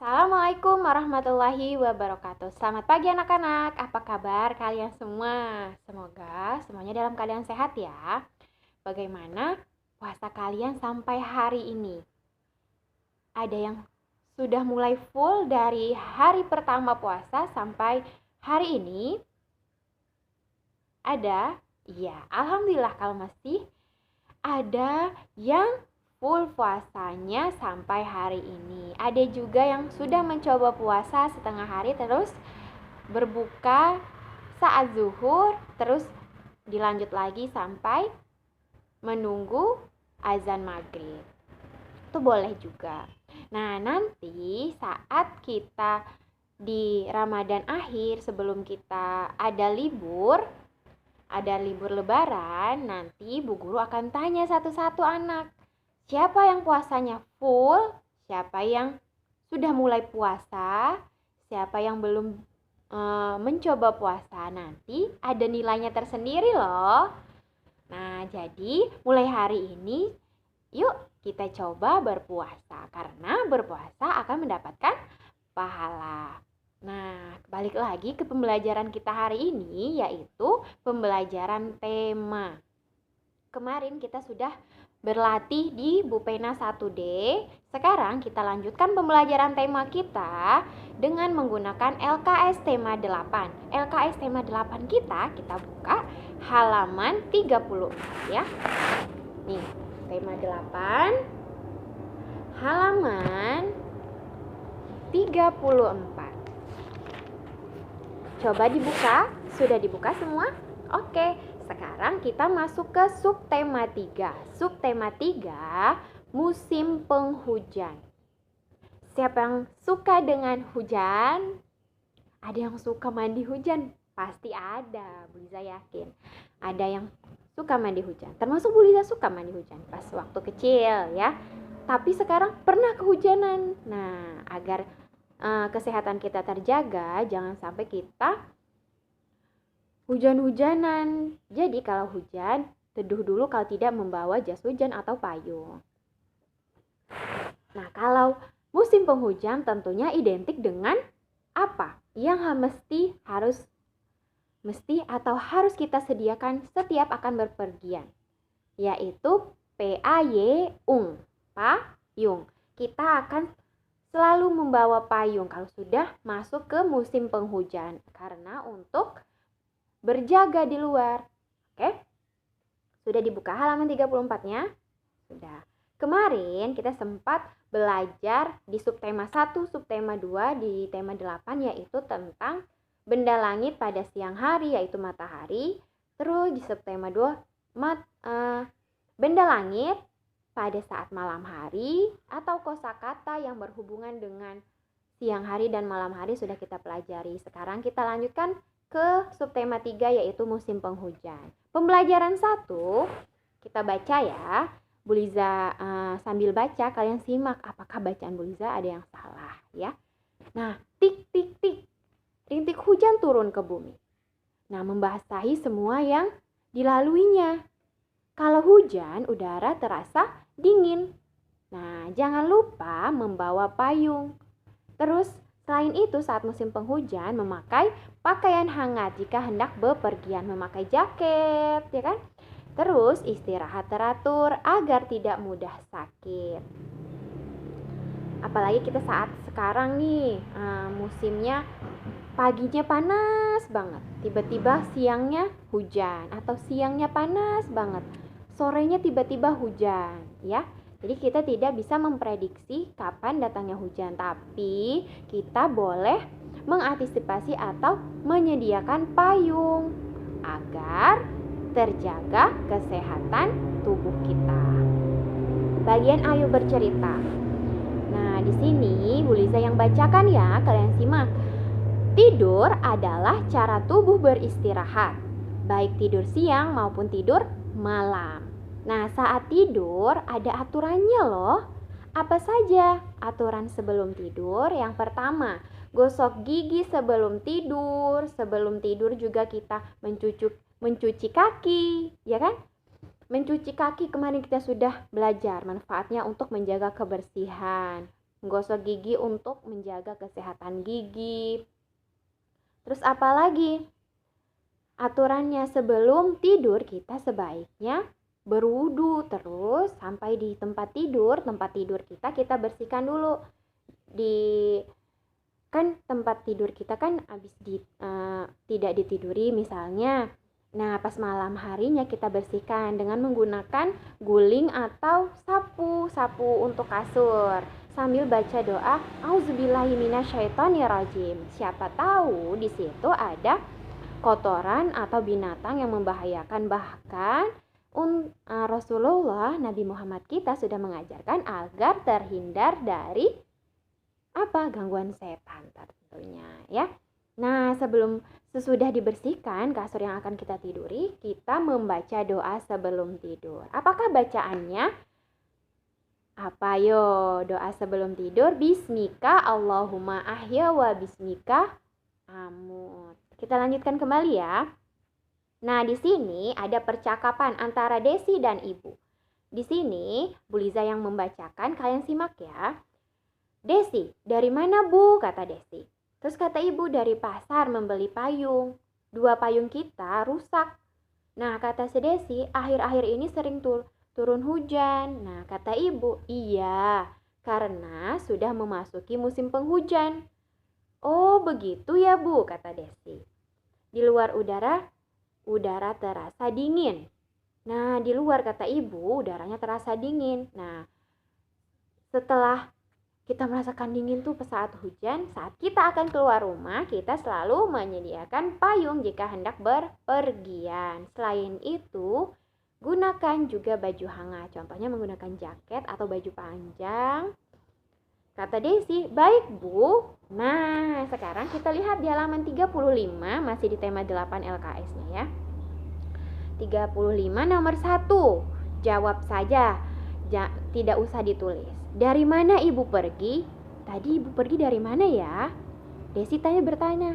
Assalamualaikum warahmatullahi wabarakatuh. Selamat pagi anak-anak. Apa kabar kalian semua? Semoga semuanya dalam keadaan sehat ya. Bagaimana puasa kalian sampai hari ini? Ada yang sudah mulai full dari hari pertama puasa sampai hari ini? Ada? Iya, alhamdulillah kalau masih ada yang full puasanya sampai hari ini. Ada juga yang sudah mencoba puasa setengah hari terus berbuka saat zuhur, terus dilanjut lagi sampai menunggu azan maghrib. Itu boleh juga. Nah, nanti saat kita di Ramadan akhir sebelum kita ada libur lebaran, nanti Bu Guru akan tanya satu-satu anak. Siapa yang puasanya full, siapa yang sudah mulai puasa, siapa yang belum mencoba puasa. Nanti ada nilainya tersendiri loh. Nah, jadi mulai hari ini yuk kita coba berpuasa. Karena berpuasa akan mendapatkan pahala. Nah, balik lagi ke pembelajaran kita hari ini, yaitu pembelajaran tema. Kemarin kita sudah berlatih di Bupena 1D. Sekarang kita lanjutkan pembelajaran tema kita dengan menggunakan LKS tema 8. LKS tema 8 kita buka halaman 34 ya. Nih, tema 8 halaman 34. Coba dibuka, sudah dibuka semua? Oke, sekarang kita masuk ke subtema 3. Subtema 3, musim penghujan. Siapa yang suka dengan hujan? Ada yang suka mandi hujan? Pasti ada, Bu Liza yakin. Ada yang suka mandi hujan. Termasuk Bu Liza suka mandi hujan pas waktu kecil ya. Tapi sekarang pernah kehujanan. Nah, agar kesehatan kita terjaga, jangan sampai kita hujan-hujanan. Jadi kalau hujan, teduh dulu kalau tidak membawa jas hujan atau payung. Nah, kalau musim penghujan tentunya identik dengan apa? Yang harus kita sediakan setiap akan berpergian, yaitu payung. Payung. Kita akan selalu membawa payung kalau sudah masuk ke musim penghujan karena untuk berjaga di luar. Oke? Sudah dibuka halaman 34-nya? Sudah. Kemarin kita sempat belajar di subtema 1, subtema 2, di tema 8 yaitu tentang benda langit pada siang hari yaitu matahari. Terus di subtema 2 benda langit pada saat malam hari atau kosakata yang berhubungan dengan siang hari dan malam hari sudah kita pelajari. Sekarang kita lanjutkan ke subtema 3 yaitu musim penghujan. Pembelajaran 1 kita baca ya. Bu Liza sambil baca kalian simak apakah bacaan Bu Liza ada yang salah ya. Nah, tik tik tik. Rintik hujan turun ke bumi. Nah, membasahi semua yang dilaluinya. Kalau hujan, udara terasa dingin. Nah, jangan lupa membawa payung. Terus, selain itu saat musim penghujan memakai pakaian hangat jika hendak bepergian, memakai jaket, ya kan? Terus istirahat teratur agar tidak mudah sakit. Apalagi kita saat sekarang nih, musimnya paginya panas banget, tiba-tiba siangnya hujan atau siangnya panas banget, sorenya tiba-tiba hujan ya. Jadi kita tidak bisa memprediksi kapan datangnya hujan, tapi kita boleh mengantisipasi atau menyediakan payung agar terjaga kesehatan tubuh kita. Bagian ayo bercerita. Nah, di sini Bu Liza yang bacakan ya, kalian simak. Tidur adalah cara tubuh beristirahat, baik tidur siang maupun tidur malam. Nah, saat tidur ada aturannya loh. Apa saja aturan sebelum tidur? Yang pertama, gosok gigi sebelum tidur. Sebelum tidur juga kita mencuci kaki, ya kan? Mencuci kaki kemarin kita sudah belajar manfaatnya untuk menjaga kebersihan. Menggosok gigi untuk menjaga kesehatan gigi. Terus apa lagi? Aturannya sebelum tidur kita sebaiknya berwudu, terus sampai di tempat tidur kita bersihkan dulu. Kan tempat tidur kita kan tidak ditiduri misalnya. Nah, pas malam harinya kita bersihkan dengan menggunakan guling atau sapu untuk kasur. Sambil baca doa, Auzubillahi minasyaitonirrajim. Siapa tahu di situ ada kotoran atau binatang yang membahayakan. Bahkan Rasulullah Nabi Muhammad kita sudah mengajarkan agar terhindar dari gangguan setan tentunya ya. Nah, sesudah dibersihkan kasur yang akan kita tiduri, kita membaca doa sebelum tidur. Apakah bacaannya? Apa yo? Doa sebelum tidur, Bismika Allahumma ahya wa bismika amut. Kita lanjutkan kembali ya. Nah, di sini ada percakapan antara Desi dan Ibu. Di sini Bu Liza yang membacakan, kalian simak ya. Desi, dari mana Bu? Kata Desi. Terus kata Ibu, dari pasar membeli payung. 2 payung kita rusak. Nah, kata si Desi, akhir-akhir ini sering turun hujan. Nah, kata Ibu, iya, karena sudah memasuki musim penghujan. Oh, begitu ya Bu, kata Desi. Di luar udara terasa dingin. Nah, di luar, kata Ibu, udaranya terasa dingin. Nah, setelah kita merasakan dingin tuh saat hujan, saat kita akan keluar rumah, kita selalu menyediakan payung jika hendak berpergian. Selain itu, gunakan juga baju hangat. Contohnya menggunakan jaket atau baju panjang. Kata Desi, baik Bu. Nah, sekarang kita lihat di halaman 35, masih di tema 8 LKS-nya ya. 35 nomor 1. Jawab saja, tidak usah ditulis. Dari mana Ibu pergi? Tadi Ibu pergi dari mana ya? Desi bertanya.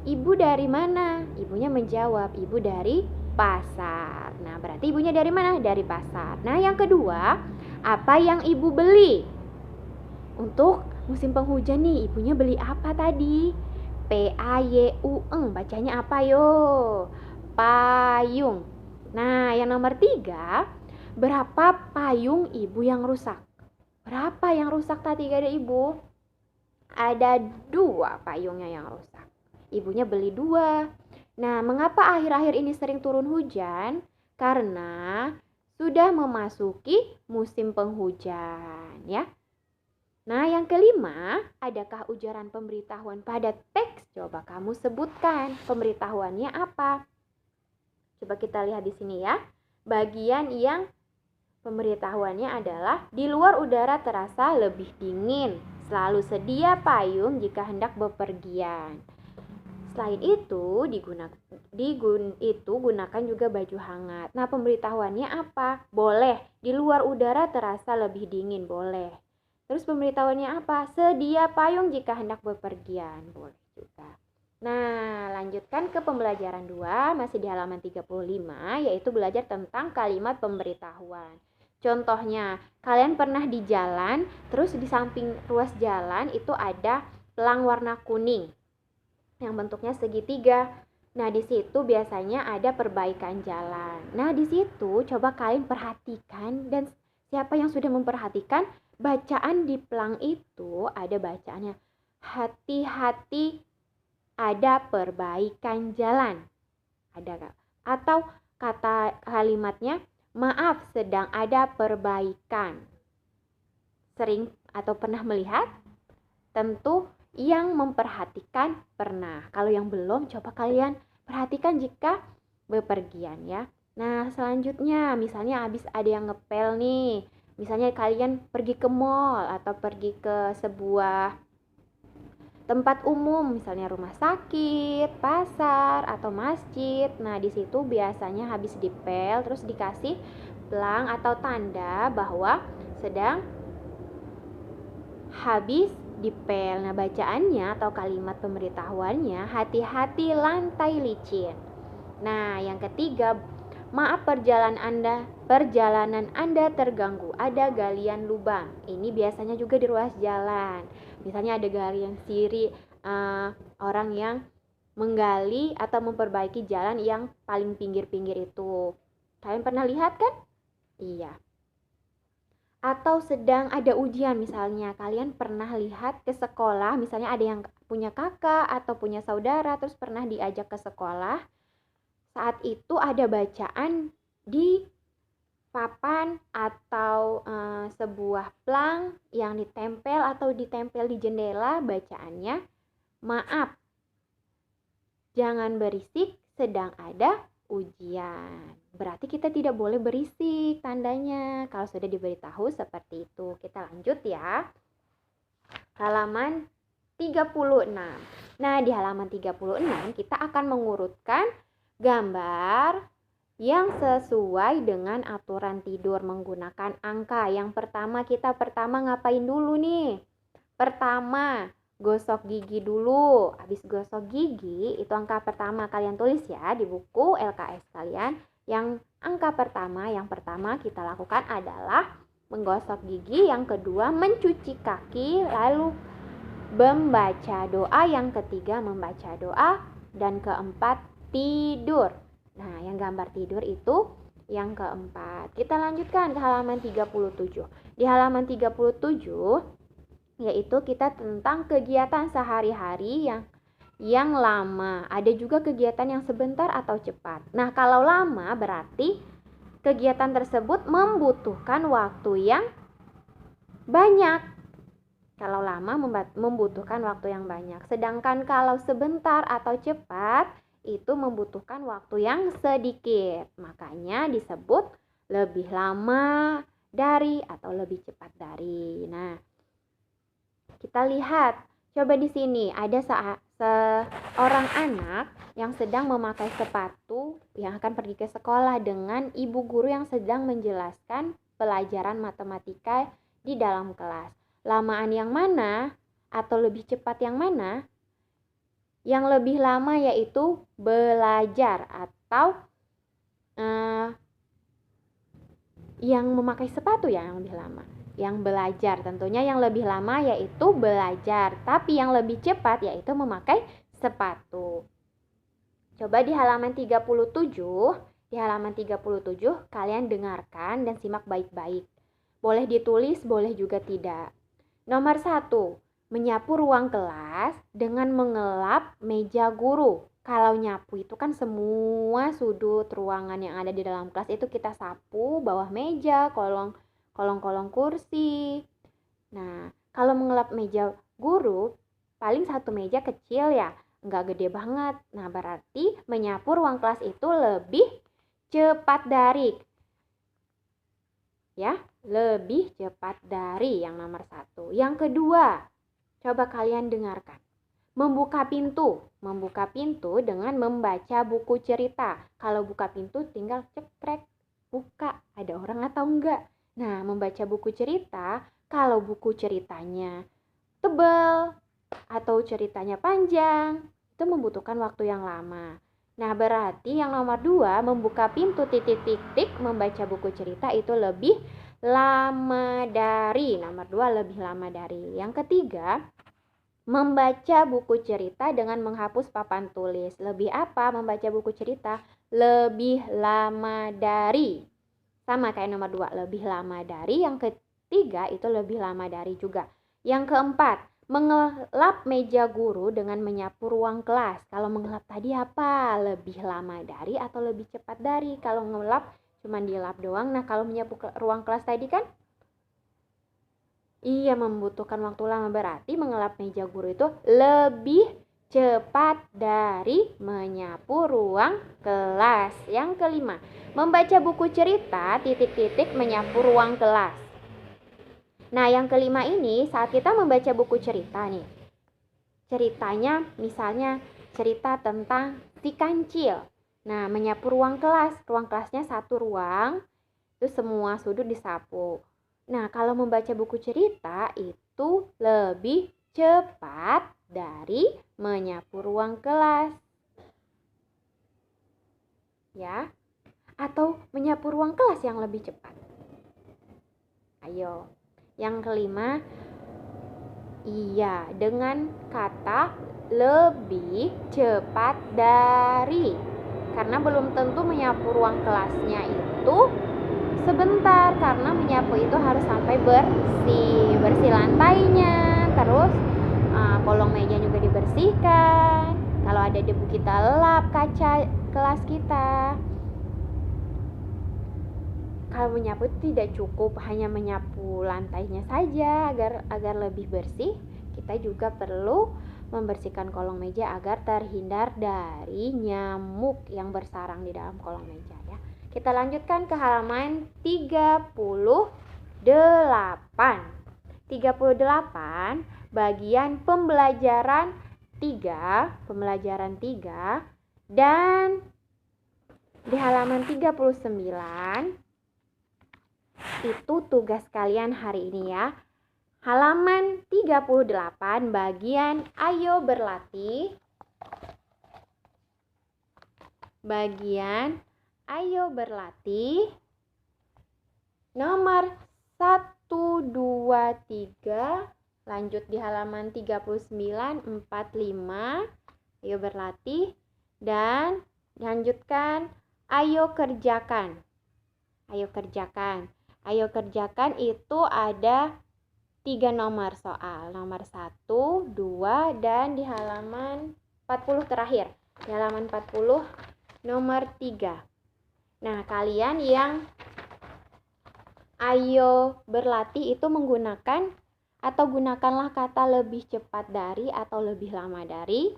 Ibu dari mana? Ibunya menjawab, Ibu dari pasar. Nah, berarti ibunya dari mana? Dari pasar. Nah, yang kedua, apa yang Ibu beli? Untuk musim penghujan nih, ibunya beli apa tadi? P-A-Y-U-N. Bacanya apa yo? Payung. Nah, yang nomor 3, berapa payung Ibu yang rusak? Berapa yang rusak tadi kata Ibu? Ada 2 payungnya yang rusak. Ibunya beli 2. Nah, mengapa akhir-akhir ini sering turun hujan? Karena sudah memasuki musim penghujan ya. Nah, yang kelima, adakah ujaran pemberitahuan pada teks? Coba kamu sebutkan pemberitahuannya apa? Coba kita lihat di sini ya. Bagian yang pemberitahuannya adalah di luar udara terasa lebih dingin. Selalu sedia payung jika hendak bepergian. Selain itu, gunakan juga baju hangat. Nah, pemberitahuannya apa? Boleh. Di luar udara terasa lebih dingin, boleh. Terus pemberitahuannya apa? Sedia payung jika hendak bepergian, boleh juga. Nah, lanjutkan ke pembelajaran 2, masih di halaman 35, yaitu belajar tentang kalimat pemberitahuan. Contohnya, kalian pernah di jalan, terus di samping ruas jalan itu ada pelang warna kuning yang bentuknya segitiga. Nah, di situ biasanya ada perbaikan jalan. Nah, di situ coba kalian perhatikan, dan siapa yang sudah memperhatikan bacaan di pelang itu ada bacaannya, hati-hati ada perbaikan jalan. Ada gak? Atau kata kalimatnya, maaf sedang ada perbaikan. Sering atau pernah melihat? Tentu yang memperhatikan pernah. Kalau yang belum, coba kalian perhatikan jika bepergian ya. Nah, selanjutnya misalnya habis ada yang ngepel nih. Misalnya kalian pergi ke mall atau pergi ke sebuah tempat umum, misalnya rumah sakit, pasar, atau masjid. Nah, di situ biasanya habis dipel terus dikasih pelang atau tanda bahwa sedang habis dipel. Nah, bacaannya atau kalimat pemberitahuannya, hati-hati lantai licin. Nah, yang ketiga, Maaf perjalanan Anda terganggu. Ada galian lubang. Ini biasanya juga di ruas jalan. Misalnya ada galian siri, orang yang menggali atau memperbaiki jalan yang paling pinggir-pinggir itu. Kalian pernah lihat kan? Iya. Atau sedang ada ujian, misalnya kalian pernah lihat ke sekolah, misalnya ada yang punya kakak atau punya saudara terus pernah diajak ke sekolah. Saat itu ada bacaan di papan atau sebuah plang yang ditempel di jendela. Bacaannya, maaf, jangan berisik, sedang ada ujian. Berarti kita tidak boleh berisik tandanya kalau sudah diberitahu seperti itu. Kita lanjut ya. Halaman 36. Nah, di halaman 36 kita akan mengurutkan gambar yang sesuai dengan aturan tidur menggunakan angka. Yang pertama ngapain dulu nih? Pertama, gosok gigi dulu. Habis gosok gigi, itu angka pertama kalian tulis ya di buku LKS kalian. Yang yang pertama kita lakukan adalah menggosok gigi. Yang kedua, mencuci kaki. Lalu membaca doa. Yang ketiga, membaca doa. Dan keempat, tidur. Nah, yang gambar tidur itu yang keempat. Kita lanjutkan ke halaman 37. Di halaman 37 yaitu kita tentang kegiatan sehari-hari yang lama. Ada juga kegiatan yang sebentar atau cepat. Nah, kalau lama berarti kegiatan tersebut membutuhkan waktu yang banyak. Kalau lama membutuhkan waktu yang banyak. Sedangkan kalau sebentar atau cepat itu membutuhkan waktu yang sedikit. Makanya disebut lebih lama dari atau lebih cepat dari. Nah, kita lihat, coba di sini ada seorang anak yang sedang memakai sepatu yang akan pergi ke sekolah dengan ibu guru yang sedang menjelaskan pelajaran matematika di dalam kelas. Lamaan yang mana atau lebih cepat yang mana? Yang lebih lama yaitu belajar atau yang memakai sepatu ya yang lebih lama. Yang belajar tentunya yang lebih lama yaitu belajar, tapi yang lebih cepat yaitu memakai sepatu. Coba di halaman 37, kalian dengarkan dan simak baik-baik. Boleh ditulis, boleh juga tidak. Nomor 1, menyapu ruang kelas dengan mengelap meja guru. Kalau nyapu itu kan semua sudut ruangan yang ada di dalam kelas itu kita sapu, bawah meja, kolong-kolong kursi. Nah, kalau mengelap meja guru, paling satu meja kecil ya, nggak gede banget. Nah, berarti menyapu ruang kelas itu lebih cepat dari. Ya, lebih cepat dari yang nomor 1. Yang kedua, coba kalian dengarkan. Membuka pintu dengan membaca buku cerita. Kalau buka pintu tinggal cekrek, buka, ada orang atau enggak. Nah, membaca buku cerita, kalau buku ceritanya tebal atau ceritanya panjang, itu membutuhkan waktu yang lama. Nah, berarti yang nomor 2, membuka pintu titik-titik membaca buku cerita itu lebih lama dari. Nomor 2 lebih lama dari. Yang ketiga, membaca buku cerita dengan menghapus papan tulis. Lebih apa membaca buku cerita? Lebih lama dari. Sama kayak nomor 2, lebih lama dari. Yang ketiga itu lebih lama dari juga. Yang keempat, mengelap meja guru dengan menyapu ruang kelas. Kalau mengelap tadi apa? Lebih lama dari atau lebih cepat dari? Kalau ngelap cuma dilap doang. Nah, kalau menyapu ruang kelas tadi kan iya membutuhkan waktu lama, berarti mengelap meja guru itu lebih cepat dari menyapu ruang kelas. Yang kelima, membaca buku cerita titik-titik menyapu ruang kelas. Nah, yang kelima ini saat kita membaca buku cerita nih. Ceritanya misalnya cerita tentang si kancil. Nah, menyapu ruang kelasnya satu ruang, itu semua sudut disapu. Nah, kalau membaca buku cerita itu lebih cepat dari menyapu ruang kelas. Ya. atau menyapu ruang kelas yang lebih cepat? Ayo. Yang kelima, iya, dengan kata lebih cepat dari. Karena belum tentu menyapu ruang kelasnya itu sebentar, karena menyapu itu harus sampai bersih lantainya, terus kolong meja juga dibersihkan. Kalau ada debu kita lap kaca kelas kita. Kalau menyapu tidak cukup hanya menyapu lantainya saja agar lebih bersih, kita juga perlu membersihkan kolong meja agar terhindar dari nyamuk yang bersarang di dalam kolong meja ya. Kita lanjutkan ke halaman 38. 38 bagian pembelajaran 3 dan di halaman 39 itu tugas kalian hari ini ya. Halaman 38 bagian ayo berlatih. Bagian ayo berlatih nomor 1, 2, 3. Lanjut di halaman 39, 4, 5. Ayo berlatih dan dilanjutkan ayo kerjakan. Ayo kerjakan. Ayo kerjakan itu ada 3 nomor soal. Nomor 1, 2, dan di halaman 40 terakhir. Di halaman 40 nomor 3. Nah, kalian yang ayo berlatih itu menggunakan atau gunakanlah kata lebih cepat dari atau lebih lama dari.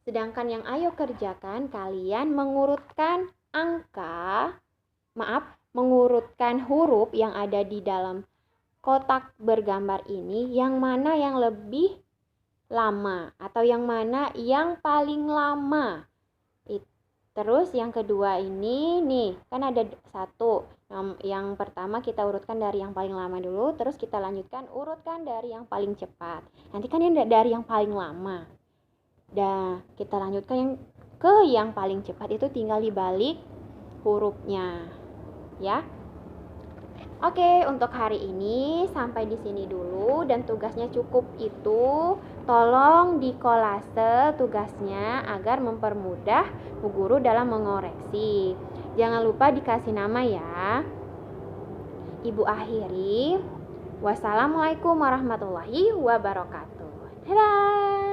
Sedangkan yang ayo kerjakan, kalian mengurutkan mengurutkan huruf yang ada di dalam kotak bergambar ini, yang mana yang lebih lama atau yang mana yang paling lama. Terus yang kedua ini nih, kan ada 1. Yang pertama kita urutkan dari yang paling lama dulu, terus kita lanjutkan urutkan dari yang paling cepat. Nanti kan yang dari yang paling lama. Dan kita lanjutkan yang paling cepat, itu tinggal dibalik hurufnya. Ya. Oke, untuk hari ini sampai di sini dulu dan tugasnya cukup itu. Tolong dikolase tugasnya agar mempermudah Bu Guru dalam mengoreksi. Jangan lupa dikasih nama ya. Ibu akhiri. Wassalamualaikum warahmatullahi wabarakatuh. Dadah.